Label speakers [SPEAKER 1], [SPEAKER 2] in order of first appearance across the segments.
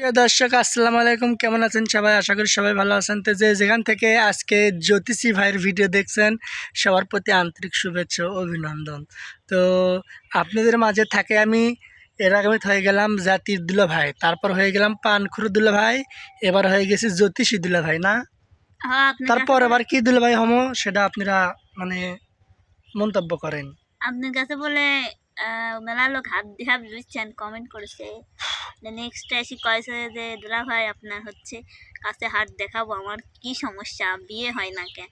[SPEAKER 1] প্রিয় দর্শক আসসালামু আলাইকুম, কেমন আছেন সবাই? আশা করি সবাই ভালো আছেন। তো যেখান থেকে আজকে জ্যোতিষী ভাইয়ের ভিডিও দেখছেন সবার প্রতি আন্তরিক শুভেচ্ছা ও অভিনন্দন। তো আপনাদের মাঝে থাকে আমি এর আগে হয়ে গেলাম জাতির দুলা ভাই, তারপর হয়ে গেলাম পানখুর দুলা ভাই, এবার হয়ে গেছে জ্যোতিষী দুলা ভাই না। তারপর এবার কি দুলা ভাই হমো সেটা আপনারা মানে মন্তব্য করেন।
[SPEAKER 2] আপনার কাছে বলে মেলা লোক হাত দিয়া বুঝছেন কমেন্ট করেছে। নেক্সট এসে কয়েছে যে দুলা ভাই আপনার হচ্ছে কাছে হাত দেখাবো, আমার কি সমস্যা, বিয়ে হয় না কে,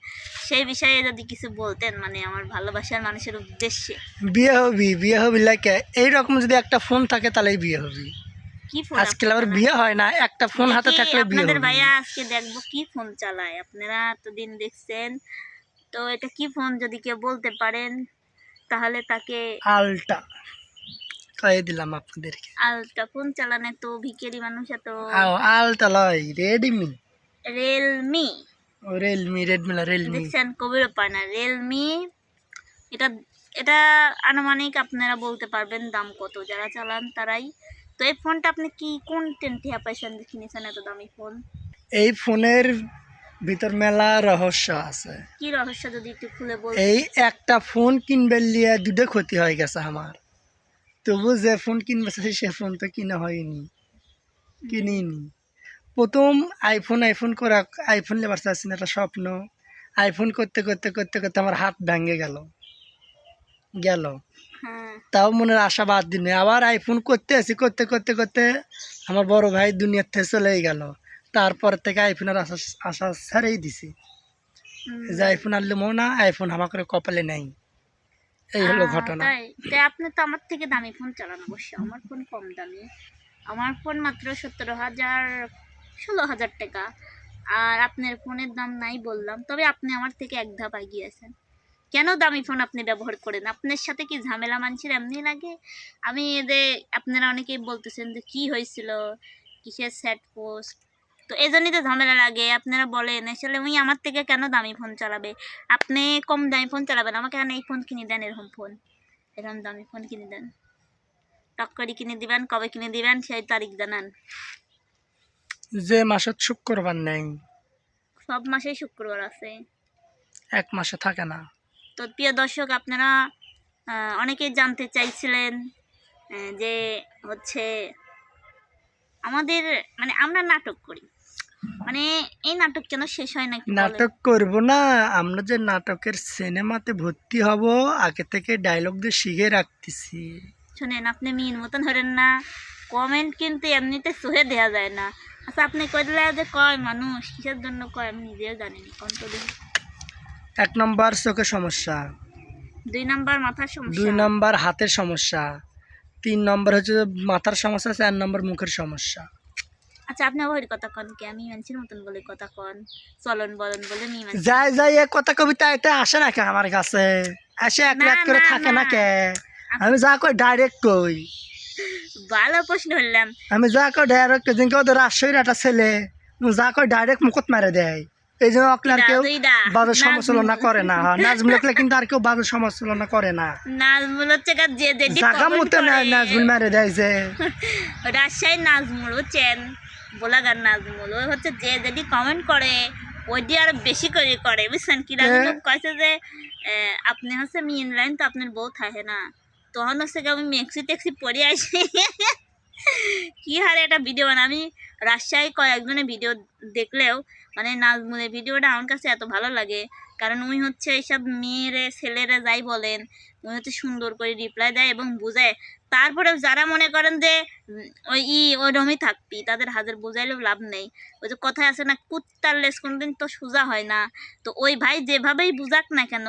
[SPEAKER 2] সেই বিষয়ে যদি কিছু বলতেন মানে আমার ভালোবাসার মানুষের উদ্দেশ্যে।
[SPEAKER 1] বিয়ে হবি লাইকে এইরকম যদি একটা ফোন থাকে তাহলেই বিয়ে হবি।
[SPEAKER 2] কি ফোন
[SPEAKER 1] আজকাল আবার বিয়ে হয় না, একটা ফোন হাতে থাকলে বিয়ে
[SPEAKER 2] আপনাদের
[SPEAKER 1] হবে।
[SPEAKER 2] ভাইয়া আজকে দেখবো কি ফোন চালায়, আপনারা এতদিন দেখছেন, তো এটা কি ফোন যদি কেউ বলতে পারেন তাহলে তাকে
[SPEAKER 1] আলটা কয়ে দিলাম আপনাদেরকে।
[SPEAKER 2] আলটা ফোন চালানো তো ভিখারি মানুষ এত।
[SPEAKER 1] আলটা লয়, রেডমি।
[SPEAKER 2] রিয়েলমি
[SPEAKER 1] রেডমি না, রেলমি।
[SPEAKER 2] দেখছেন কবিরও পায় না, রিয়েলমি। এটা এটা আনুমানিক আপনারা বলতে পারবেন দাম কত, যারা চালান তারাই। তো এই ফোনটা আপনি কি কোন টেন্টিয়া পয়সা দিয়ে কিনেছেন এত দামি ফোন?
[SPEAKER 1] এই ফোনের ভিতর মেলা রহস্য আছে।
[SPEAKER 2] কি রহস্য যদি একটু খুলে বল।
[SPEAKER 1] এই একটা ফোন কিনবে লিয়ে দুটো ক্ষতি হয়ে গেছে আমার, তবু যে ফোন কিনবে সে ফোন তো কিনা হয়নি, কিনিনি। প্রথম আইফোন করা, আইফোন লেবার চাচ্ছি না, একটা স্বপ্ন। আইফোন করতে করতে করতে করতে আমার হাত ভেঙে গেল।
[SPEAKER 2] হ্যাঁ,
[SPEAKER 1] তাও মনের আশা বাদ দিনে আবার আইফোন করতে আসি, করতে করতে করতে আমার বড় ভাই দুনিয়ার থেকে চলেই গেল। তারপর থেকে আইফোনের আশা ছাড়েই দিছি যে আইফোন আনলে না, আইফোন আমার করে কপালে নেই। এই হলো ঘটনা।
[SPEAKER 2] তাই আপনি তো আমার থেকে দামি ফোন চালান, অবশ্য আমার ফোন কম দামি। আমার ফোন মাত্র 17,000 16,000 টাকা। আর আপনার ফোনের দাম নাই বললাম, তবে আপনি আমার থেকে এক ধাপ এগিয়ে আছেন। কেন দামি ফোন আপনি ব্যবহার করেন? আপনার সাথে কি ঝামেলা মানুষের এমনি লাগে? আমি যে আপনারা অনেকেই বলতেছেন যে কি হয়েছিল, কিসের স্যাড পোস্ট, তো এই জন্যই তো ঝামেলা লাগে। আপনারা বলেন আসলে উনি আমার থেকে কেন দামি ফোন চালাবে, আপনি কম দামি ফোন চালাবেন, আমাকে কেন এই ফোন কিনে দেন, এরকম ফোন, এরকম দামি ফোন কিনে দেন, টক্করি কিনে দিবেন, কবে কিনে দিবেন সেই তারিখ জানান।
[SPEAKER 1] যে মাসে শুক্রবার নেই,
[SPEAKER 2] সব মাসেই শুক্রবার আছে,
[SPEAKER 1] এক মাসে থাকে না।
[SPEAKER 2] তো প্রিয় দর্শক, আপনারা অনেকেই জানতে চাইছিলেন যে হচ্ছে আমাদের মানে আমরা নাটক করি, মানে এই নাটক কেন শেষ হয় না?
[SPEAKER 1] নাটক করব না, আমরা যে নাটকের সিনেমাতে ভর্তি হব আগে থেকে ডায়লগ দিয়ে শিখে রাখতেছি।
[SPEAKER 2] শোনেন, আপনি মিন মতন ধরেন না, কমেন্ট কিন্তু এমনিতে সহে দেওয়া যায় না। আচ্ছা, আপনি কই দিলে যে কয় মানুষ কিসের জন্য কয় আমি নিজেও জানি না, কোন তো দেখি।
[SPEAKER 1] 1 নম্বর চোখের সমস্যা,
[SPEAKER 2] 2 নাম্বার মাথার
[SPEAKER 1] 2
[SPEAKER 2] সমস্যা,
[SPEAKER 1] নম্বর হাতের সমস্যা, 3 নম্বর হচ্ছে মাথার সমস্যা, 4 নম্বর মুখের সমস্যা।
[SPEAKER 2] আচ্ছা, আপনি ওই কথা কন কি আমি মানুষের মতন বলে কথা কন, চলন বলন বলে মি মানুষ।
[SPEAKER 1] যাই যাই এ কথা কবিতা এটা আসে না কে আমার কাছে, আসে এক রাত করে থাকে না কে? আমি যা কই ডাইরেক্ট কই।
[SPEAKER 2] ভালো প্রশ্ন হলাম।
[SPEAKER 1] আমি যা কই ডাইরেক্ট, যেদিনকে ওদের রাজশাহীর একটা ছেলে যা কই ডাইরেক্ট মুখত মারে দেয়। এই জন্য আর কেউ বাজে সমালোচনা করে না। নাজমুল কিন্তু আর কেউ বাজে সমালোচনা করে না।
[SPEAKER 2] নাজমুল হচ্ছে যে
[SPEAKER 1] জাগা মতো নাজমুল মারে দেয় যে
[SPEAKER 2] রাজশাহী নাজমুল হচ্ছেন বোলাগার নাজমুল, ওই হচ্ছে যে যদি কমেন্ট করে ওইটি আরো বেশি করে বুঝছেন কি? নাজমুল কয়েছে যে আপনি হচ্ছে মেন লাইন তো আপনার বউ থাকে না, তখন হচ্ছে আমি মেক্সি টেক্সি পরে আসি কি হারে একটা ভিডিও বানা। আমি রাজশাহী কয়েকজনের ভিডিও দেখলেও মানে নাজমুলের ভিডিওটা আমার কাছে এত ভালো লাগে, কারণ উনি হচ্ছে এইসব মেয়েরে ছেলেরা যাই বলেন উনি হচ্ছে সুন্দর করে রিপ্লাই দেয় এবং বুঝায়। তারপরে যারা মনে করেন যে ওই রমই থাকতি, তাদের হাজার বোঝাইলেও লাভ নেই। ওই যে কথায় আছে না, কুত্তার লেজ কোনোদিন তো সোজা হয় না। তো ওই ভাই যেভাবেই বুঝাক না কেন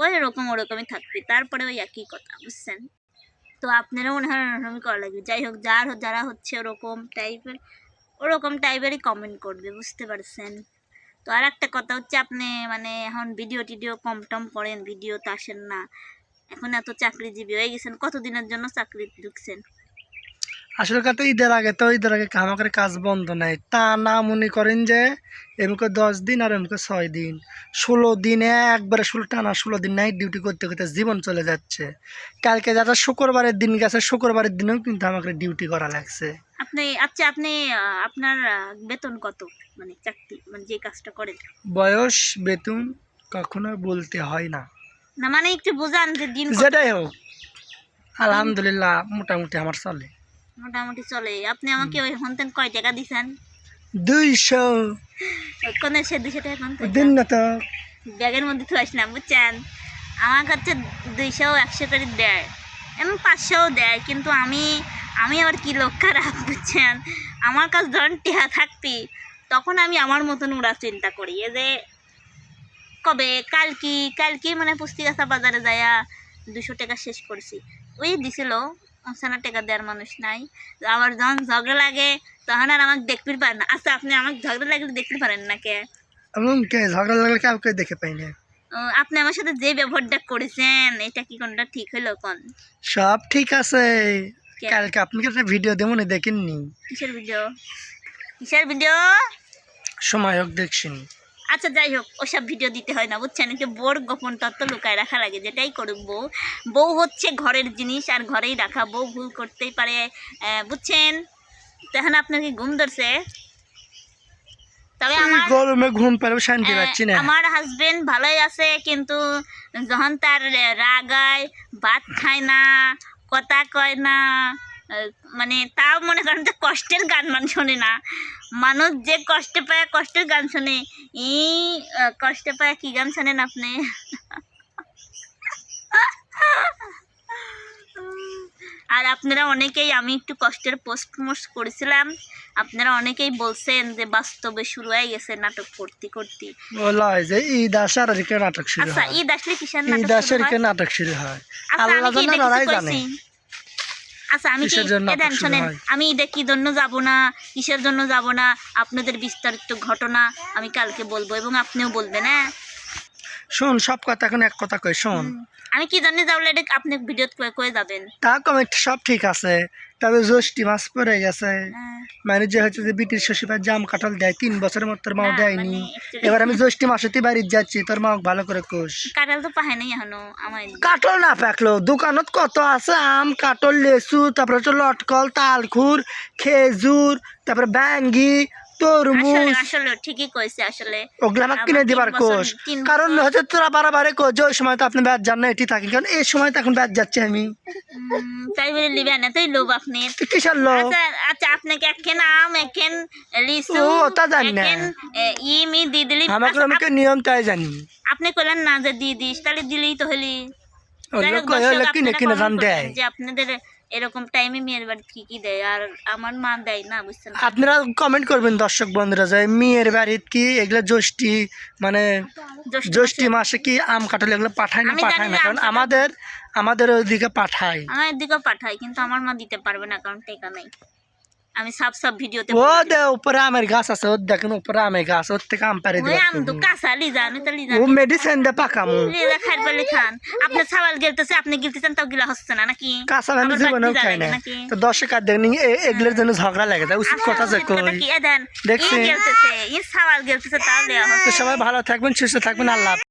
[SPEAKER 2] ওই রকম ওরকমই থাকবি, তারপরে ওই একই কথা, বুঝছেন? তো আপনারও মনে হয় ওরকমই করা লাগবে। যাই হোক, যারা হচ্ছে ওরকম টাইপেরই কমেন্ট করবে, বুঝতে পারছেন? তো আর একটা কথা হচ্ছে, আপনি মানে এখন ভিডিও টিডিও কম টম করেন, ভিডিওতে আসেন না, এখন এত চাকরিজীবী হয়ে গেছেন, কতদিনের জন্য চাকরি ঢুকছেন?
[SPEAKER 1] আসলে কথা ঈদের আগে আমাদের কাজ বন্ধ নাই, তা না মনে করেন যে এমকে 10 দিন আর এমকে 6 দিন, 16 দিনে একবারে 16 দিন নাইট ডিউটি করতে করতে জীবন চলে যাচ্ছে। কালকে যারা শুক্রবারের দিন গেছে, শুক্রবারের দিনেও কিন্তু আমাকে ডিউটি করা লাগছে।
[SPEAKER 2] আপনি আপনার বেতন কত, মানে চাকরি মানে যে কাজটা করেন?
[SPEAKER 1] বয়স বেতন কখনো বলতে হয় না,
[SPEAKER 2] না মানে একটু বোঝান যে দিন কত?
[SPEAKER 1] যেটাই হোক আলহামদুলিল্লাহ মোটামুটি আমার চলে।
[SPEAKER 2] মোটামুটি চলে। আপনি আমাকে ওই হন্তেন কয় টাকা দিছেন?
[SPEAKER 1] 200
[SPEAKER 2] কোনে সে 200 টাকা কোন
[SPEAKER 1] দিন না তো।
[SPEAKER 2] ব্যাগের মধ্যে তো আসলাম, বুঝছেন? আমার কাছে 200 100 করে দেয়, এমন 500ও দেয়, কিন্তু আমি আবার কি লোক খারাপ, বুঝছেন? আমার কাছে ধরেন টেহা থাকতি, তখন আমি আমার মতন ওরা চিন্তা করি। এই যে কবে কালকি মানে পুস্তিকাছা বাজারে যায়া 200 টাকা শেষ করছি, ওই দিছিল। ওখানে টাকা দেওয়ার মানুষ নাই। আবার যখন ঝগড়া লাগে তখন আর আমাকে দেখতে পারেন না। আচ্ছা, আপনি আমাকে ঝগড়া লাগলে দেখতে পারেন না কে?
[SPEAKER 1] এমনকি ঝগড়া লাগলে কাউকে দেখে পাই না।
[SPEAKER 2] আপনি আমার সাথে যে ব্যবহারটা করেছেন, এটা কি কোনটা ঠিক হলো কোন?
[SPEAKER 1] সব ঠিক আছে।
[SPEAKER 2] কে?
[SPEAKER 1] কালকে আপনাকে একটা ভিডিও দেবো না, দেখেননি?
[SPEAKER 2] কিসের ভিডিও? কিসের ভিডিও?
[SPEAKER 1] সময় হোক দেখছিনি।
[SPEAKER 2] আচ্ছা যাই হোক, ওসব ভিডিও দিতে হয় না, বুঝছেন? একটু বোর গোপন তত্ত্ব লুকায় রাখা লাগে, যেটাই করুক বউ হচ্ছে ঘরের জিনিস, আর ঘরেই রাখা। বউ ভুল করতেই পারে, বুঝছেন? তখন আপনার কি ঘুম ধরছে? তবে আমার
[SPEAKER 1] গরমে ঘুম পেলেও শান্তি পাচ্ছি না।
[SPEAKER 2] আমার হাজবেন্ড ভালোই আছে, কিন্তু যখন তার রাগায়, ভাত খায় না, কথা কয় না, মানে তাও মনে করেন যে কষ্টের গান মান শোনে না। মানুষ যে কষ্টে পায় কষ্টের গান শোনে, এই কষ্টে পায় কি গান শোনেন আপনি? আর আপনারা অনেকেই, আমি একটু কষ্টের পোস্ট করেছিলাম, আপনারা অনেকেই বলছেন যে বাস্তবে শুরু হয়ে গেছে নাটক করতে করতে।
[SPEAKER 1] বলা হয় যে ঈদ আসার আগে নাটক শুরু
[SPEAKER 2] আচ্ছা,
[SPEAKER 1] হয়।
[SPEAKER 2] ঈদ আসলে কিসের
[SPEAKER 1] ঈদ
[SPEAKER 2] নাটক
[SPEAKER 1] আসার
[SPEAKER 2] শুরু হয়?
[SPEAKER 1] নাটক শুরু হয়।
[SPEAKER 2] আচ্ছা,
[SPEAKER 1] আল্লাহ
[SPEAKER 2] আমি কি
[SPEAKER 1] জানে,
[SPEAKER 2] ঈদে
[SPEAKER 1] ওরাই
[SPEAKER 2] কিছু
[SPEAKER 1] জানে
[SPEAKER 2] কইছি? আচ্ছা, আমি কি
[SPEAKER 1] কিসের জন্য নাটক
[SPEAKER 2] এদেন
[SPEAKER 1] শুরু
[SPEAKER 2] শোনেন,
[SPEAKER 1] হয়।
[SPEAKER 2] আমি ঈদে কি জন্য যাব না, কিসের জন্য যাব না, আপনাদের বিস্তারিত ঘটনা আমি কালকে বলবো, এবং আপনিও বলবেন। হ্যাঁ,
[SPEAKER 1] শোন, সব কথা এখন এক কথা কই শোন।
[SPEAKER 2] আমি কি জন্য যাবো এটা আপনি ভিডিও কয়ে যাবেন।
[SPEAKER 1] তা কমেন্ট সব ঠিক আছে, তবে জ্যৈষ্ঠী মাস পড়ে গেছে।
[SPEAKER 2] হ্যাঁ।
[SPEAKER 1] মানে যে হচ্ছে যে বিটির শ্বশুর জাম কাঁঠাল দেয় 3 বছরের মতো, তোর মাও
[SPEAKER 2] না,
[SPEAKER 1] দেয়নি।
[SPEAKER 2] মানে actually-
[SPEAKER 1] এবার আমি জ্যৈষ্ঠী মাসেতে বাড়ি যাচ্ছি, তোর মা ভালো করে কোষ।
[SPEAKER 2] কাঁঠাল তো পাহে নাই এখনো আমার।
[SPEAKER 1] কাঁঠাল না পাকলো, দোকানত কত আছে আম, কাঁঠাল, লেচু, তারপরে হচ্ছে লটকল, তালখুর, খেজুর, তারপরে ব্যাঙ্গি, তরমুজ।
[SPEAKER 2] আসলে ঠিকই কইছে আসলে।
[SPEAKER 1] ওগুলো আমাকে কিনে
[SPEAKER 2] আমার
[SPEAKER 1] দিবার
[SPEAKER 2] 3 বছর,
[SPEAKER 1] কোষ।
[SPEAKER 2] 3
[SPEAKER 1] কারণ
[SPEAKER 2] বছর।
[SPEAKER 1] হচ্ছে তোরা বারে কোষ যে ওই সময় তো আপনি ব্যাট যান না, এটি থাকি, কারণ এই সময় তো এখন ব্যাট যাচ্ছে আমি।
[SPEAKER 2] তাই বলে লিবেন না, তাই লোভ আপনি।
[SPEAKER 1] তুই কিসের লোক?
[SPEAKER 2] আচ্ছা আচ্ছা, আপনাকে একখান আম, একখান লিচু,
[SPEAKER 1] ও, তা জানি না।
[SPEAKER 2] একখান ইমি দিয়ে দিলি।
[SPEAKER 1] আমাকে
[SPEAKER 2] আচ্ছা,
[SPEAKER 1] আমাকে নিয়ম তাই জানি।
[SPEAKER 2] আপনি কইলেন না যে দিয়ে দিস, তাহলে দিলেই তো হলি। যাই হোক,
[SPEAKER 1] ওগুলো
[SPEAKER 2] দর্শক,
[SPEAKER 1] কিনে
[SPEAKER 2] আপনারা
[SPEAKER 1] কিনে জান
[SPEAKER 2] comment
[SPEAKER 1] দেয়।
[SPEAKER 2] করবেন যে আপনাদের এরকম টাইমে মেয়ের বাড়ি কি কি দেয়, আর আমার মা দেয় না, বুঝছেন?
[SPEAKER 1] আপনারা কমেন্ট করবেন দর্শক বন্ধুরা, যে মেয়ের বাড়ির কি এগুলো জ্যৈষ্ঠী মানে জ্যৈষ্ঠী মাসে কি আম কাঁঠাল এগুলো পাঠায় না,
[SPEAKER 2] আমি
[SPEAKER 1] পাঠায়
[SPEAKER 2] জানি
[SPEAKER 1] না?
[SPEAKER 2] যে
[SPEAKER 1] কারণ
[SPEAKER 2] আম কাঁঠাল
[SPEAKER 1] আমাদের ওইদিকে পাঠায়।
[SPEAKER 2] আমার এদিকেও পাঠায়, কিন্তু আমার মা দিতে পারবে না, কারণ টাকা নাই। আমি সব ভিডিওতে
[SPEAKER 1] ও দে, উপরে আমের গাছ আছে, ওর দেখেন উপরে আমের গাছ, ওর থেকে আম পারে
[SPEAKER 2] ওই আম তো কাঁচা লিজা, আমি তো লিজা
[SPEAKER 1] ও মেডিসিন দে পাকামু।
[SPEAKER 2] লিজা খাই বলে খান। আপনি ছাওয়াল গেলতেছে, আপনি গিলতেছেন, তাও গিলা হচ্ছে না নাকি?
[SPEAKER 1] কাঁচা আমি
[SPEAKER 2] আমার
[SPEAKER 1] জীবনেও
[SPEAKER 2] বাড়তি
[SPEAKER 1] খাই
[SPEAKER 2] জ্বালায়
[SPEAKER 1] না।
[SPEAKER 2] নাকি?
[SPEAKER 1] তো দর্শক আর দেখেন এগুলোর জন্য ঝগড়া লাগে যায়, উচিত কথা যে
[SPEAKER 2] উচিত কথা
[SPEAKER 1] কই
[SPEAKER 2] কি? এ দেন,
[SPEAKER 1] দেখছি।
[SPEAKER 2] ই গেলতেছে, ই ছাওয়াল গেলতেছে, তাও দেওয়া
[SPEAKER 1] তো
[SPEAKER 2] হচ্ছে।
[SPEAKER 1] সবাই ভালো থাকবেন, সুস্থ থাকবেন, আল্লাহ হাফেজ।